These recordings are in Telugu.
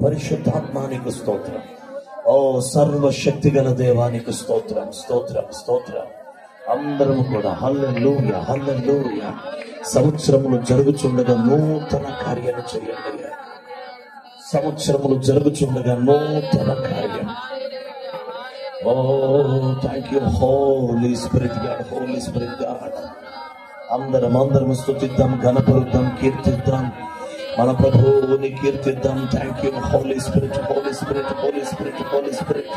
పరిశుద్ధాత్మానికి స్తోత్రం. ఓ సర్వశక్తి గల దేవానికి స్తోత్రం, స్తోత్రం, స్తోత్రం. అందరము కూడా హల్లెలూయా, హల్లెలూయా. సంవత్సరములు జరుగుచుండగా నూతన కార్యాలు చేయండి. సంవత్సరములు జరుగుచుండగా నూతన కార్యం. ఓ thank you holy spirit God, holy spirit God. అందరం స్తుతిద్దాం, ఘనపరుద్దాం, కీర్తిద్దాం, మన ప్రభువుని కీర్తిద్దాం. Thank you holy spirit, holy spirit, holy spirit, holy spirit.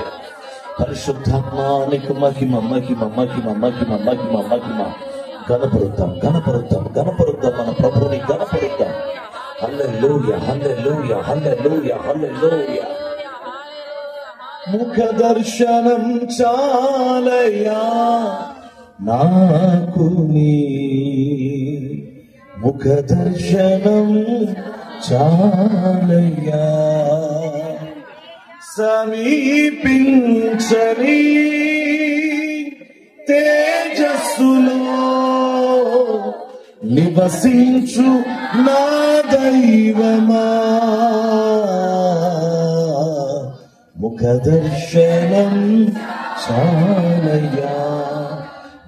పరిశుద్ధాత్మానికి మహిమ, మహిమ, మహిమ, మహిమ, మహిమ, మహిమ. ఘనపరుద్దాం, ఘనపరుద్దాం, ఘనపరుద్దాం, మన ప్రభువుని ఘనపరుద్దాం. హల్లెలూయా, హల్లెలూయా, హల్లెలూయా, హల్లెలూయా. ముఖ దర్శనం చాలయ్యా నాకు, నీ ముఖ దర్శనం చాలయ్యా. సమీపించని తేజస్సులో నివసించు నా దైవమా, ముఖ దర్శనం చాలయ్యా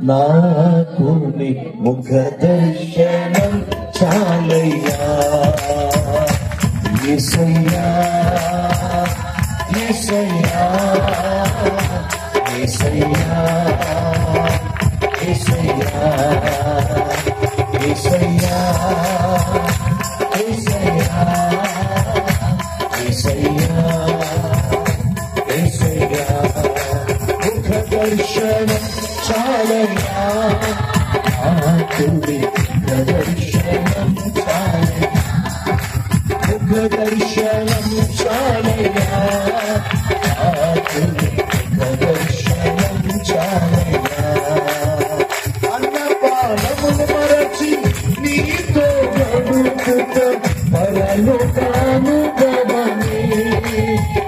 నాకు, నీ ముఖ దర్శనం చాలయ్యా. యేసయ్యా, యేసయ్యా, యేసయ్యా, యేసయ్యా, యేసయ్యా, యేసయ్యా, యేసయ్యా, యేసయ్యా. ముఖ దర్శనం చాలయ్యా నాకు, ముఖ దర్శనం చాలయ్యా, ముఖ దర్శనం చాలయ్యా నాకు, ముఖ దర్శనం చాలయ్యా. అన్నపానమును మరచి నీతో గడుపుత పరలోకానుభవమే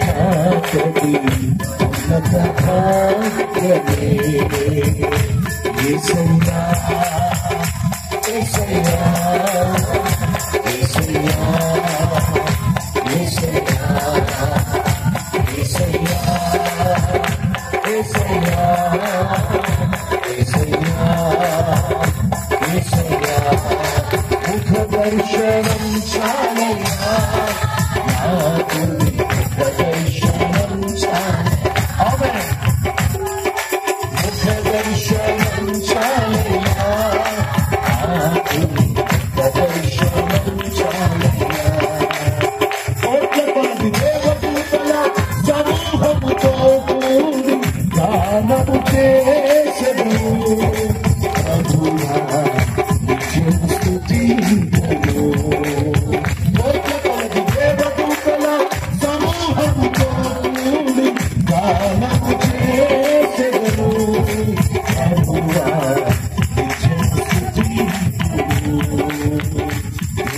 నాకది ఉన్నత భాగ్యమే. యేసయ్యా, యేసయ్యా, యేసయ్యా, యేసయ్యా, యేసయ్యా, యేసయ్యా, యేసయ్యా, యేసయ్యా. ముఖ దర్శనం చాలయ్యా నాకు, ముఖ దర్శనం చాలయ్యా. ఆమేన్. ముఖ దర్శనం చాలయ్యా నాకు, ముఖ దర్శనం చాలయ్యా. కోట్లపది దేవదూతల సమూహముతో కూడి గానము చేసెను ప్రభువా నిత్యం స్తుతింతును. కోట్లపది దేవదూతల సమూహముతో కూడి గానము చేసెను ప్రభువా నిత్యం స్తుతింతును.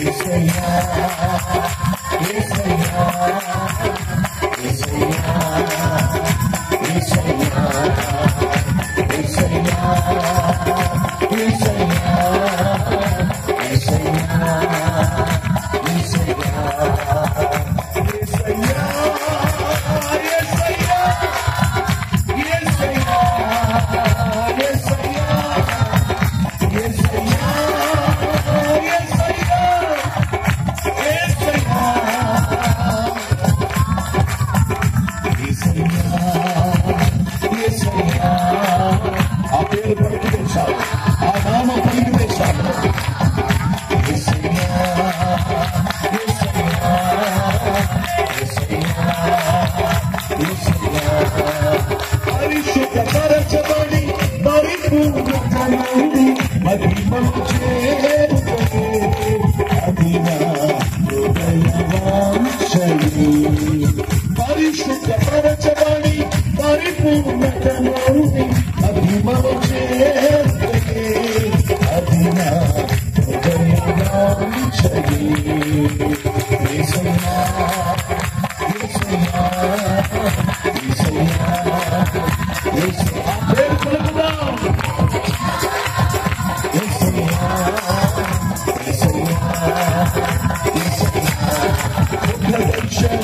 యేసయ్యా, యేసయ్యా, యేసయ్యా, యేసయ్యా, యేసయ్యా, యేసయ్యా, యేసయ్యా, యేసయ్యా, యేసయ్యా, యేసయ్యా, యేసయ్యా, యేసయ్యా, యేసయ్యా, ఆ పేరు పలికి వేశాడు, ఆ నామం పలికి వేశాడు. యేసయ్యా, యేసయ్యా, యేసయ్యా, యేసయ్యా. పరిశుద్ధపరచబడి పరిపూర్ణతనుండి మహిమను చేరుకొనే అది నా హృదయవాంఛయే. పరిశుద్ధపరచబడి పరిపూర్ణతనుండి మహిమను చేరుకొనే అది నా హృదయవాంఛయే. యేసయ్యా, యేసయ్యా, యేసయ్యా, యేసయ్యా. పేరు పలుకుదాం. యేసయ్యా, యేసయ్యా, యేసయ్యా. ముఖ దర్శనం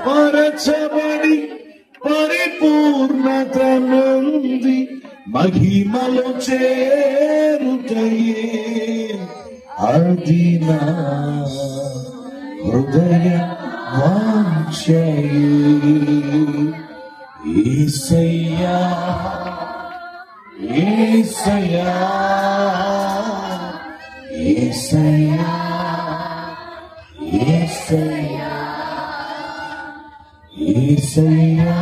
పరిశుద్ధపరచబడి పరిపూర్ణత నుండి మహిమలో చేరుటయే అది నా హృదయ వాంఛయే. యేసయ్యా యేసయ్యా యేసయ్యా యేసయ్యా యేసయ్యా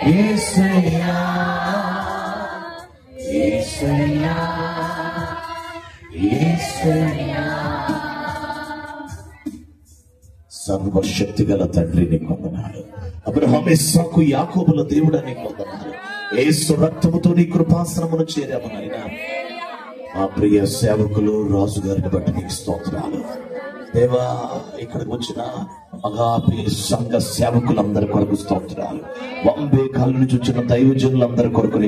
యేసయ్యా యేసయ్యా యేసయ్యా. సర్వశక్తి గల తండ్రి నీకు వందనాలు. అబ్రహాము ఇస్సాకు యాకోబుల దేవుడా నీకు వందనాలు. యేసు రక్తముతో నీ కృపాసనమును చేరాము నాయనా. మా ప్రియ సేవకులు రాజు గారిని బట్టి నీకు స్తోత్రాలు దేవా. ఇక్కడికి వచ్చిన మగాపి సంఘ సేవకులందరి కొరకు స్తోత్రాలు. 100 కాళ్ళ నుంచి వచ్చిన దైవజనులందరి కొరకు